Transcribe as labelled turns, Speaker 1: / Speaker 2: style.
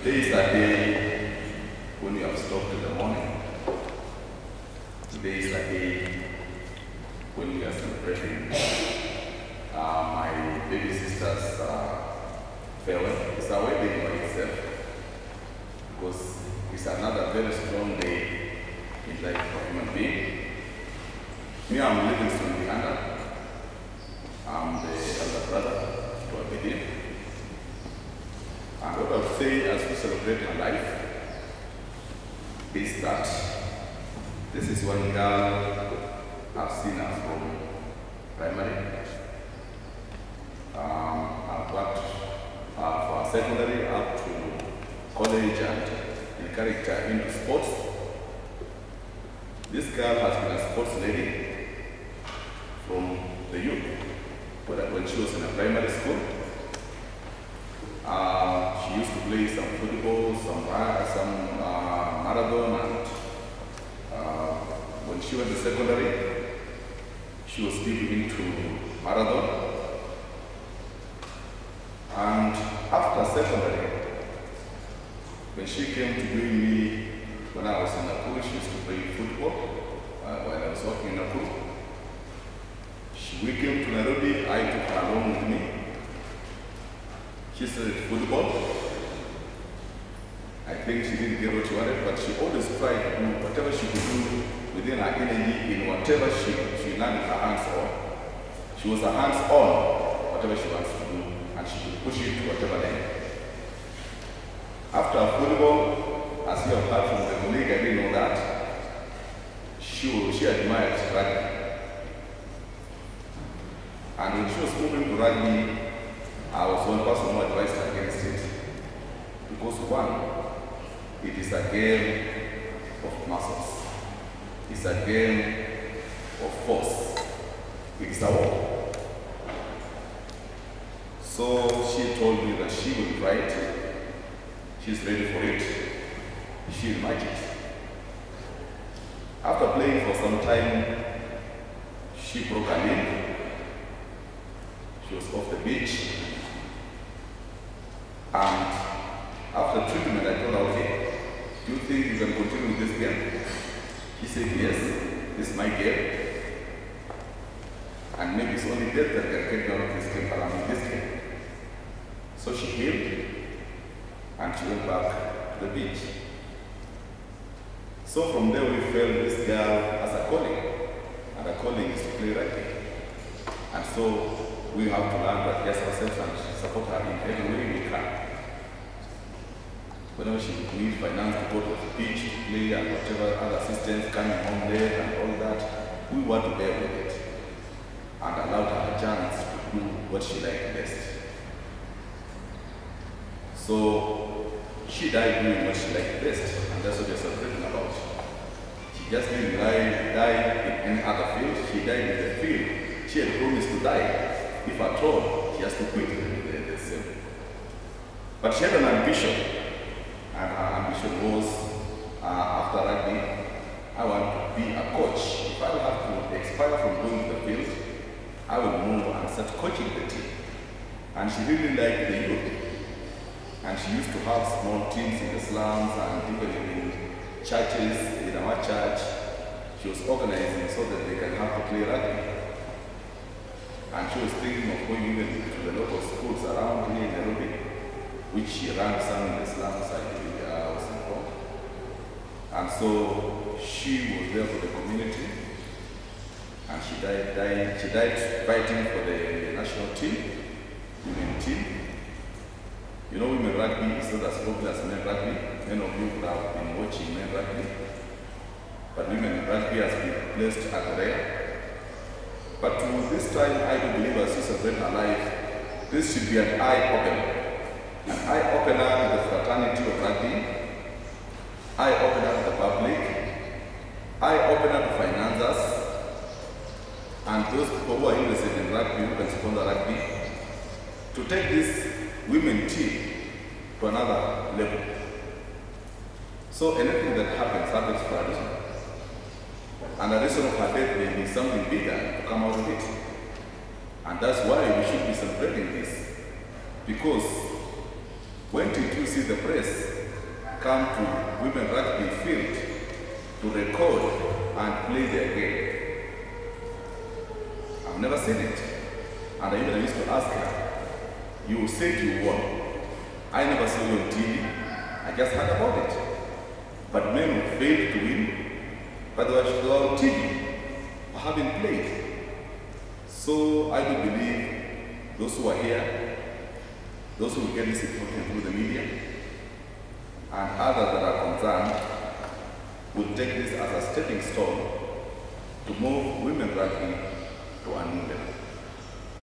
Speaker 1: Today is a day when you have stopped in the morning. Today is a day when we are celebrating my baby sister's farewell. It's a wedding by itself because it's another very strong day in life for a human being. Me, I'm Livingston Bihanda. I'm the elder brother to Abedin. And what I would say as we celebrate her life is that this is one girl I've seen her from primary. I've worked for secondary up to college and encouraged her into sports. This girl has been a sports lady from the youth, when she was in a primary school. She used to play some football, some marathon, and when she went to secondary, she was deep into marathon. And after secondary, when she came to join me when I was in Nakuru, she used to play football while I was working in Nakuru. We came to Nairobi, I took her along with me. She started football. I think she didn't get what she wanted, but she always tried to do whatever she could do within her energy in whatever she learned her hands on. She was a hands-on, whatever she wants to do, and she could push it to whatever length. After football, as you have heard from the colleague, I didn't know that, she admired rugby. And when she was moving to rugby, I was one person who advised her against it. Because one, it is a game of muscles. It's a game of force. It is a war. So she told me that she will try it. She's ready for it. She'll match it. After playing for some time, she broke her leg. She was off the beach. And after treatment, I told her, okay, do you think you can continue with this game? She said, yes, this is my game. And maybe it's only death that can get me out of this game, but I'm in this game. So she healed, and she went back to the beach. So from there, we felt this girl as a calling, and her calling is to play rugby. And so we have to learn to adjust ourselves and support her in every way we can. Whenever she needs finance to go to the beach to play and whatever other assistance coming home late and all that, we want to bear with it and allow her a chance to do what she likes best. So she died doing what she liked best, and that's what we're celebrating about. She just didn't die in any other field, she died in the field she had promised to die. If at all, she has to quit the same. But she had an ambition, and her ambition was, after rugby, I want to be a coach. If I have to expire from going to the field, I will move and start coaching the team. And she really liked the youth. And she used to have small teams in the slums and even in churches, in our church. She was organizing so that they can have to play rugby. And she was thinking of going even to the local schools around here in Nairobi, which she ran some in the slums, I believe I was informed. And so she was there for the community, and she died fighting for the national team, women team. You know, women rugby is not as popular as men rugby. Many of you could have been watching men rugby, but women in rugby has been placed at the rear. But to this time, I do believe as she celebrates her life, this should be an eye-opener. An eye-opener to the fraternity of rugby, eye-opener to the public, eye-opener to financiers, and those people who are interested in rugby, who can sponsor rugby, to take this women team to another level. So anything that happens for a reason. And the reason of her death may be something bigger to come out of it. And that's why we should be celebrating this. Because when did you see the press come to women rugby field to record and play their game. I've never seen it. And I even used to ask her, you said you won. I never saw you on TV. I just heard about it. But men who failed to win, but they were on TV or having played. So I do believe those who are here, those who will get this information through the media, and others that are concerned will take this as a stepping stone to move women rugby to a new level.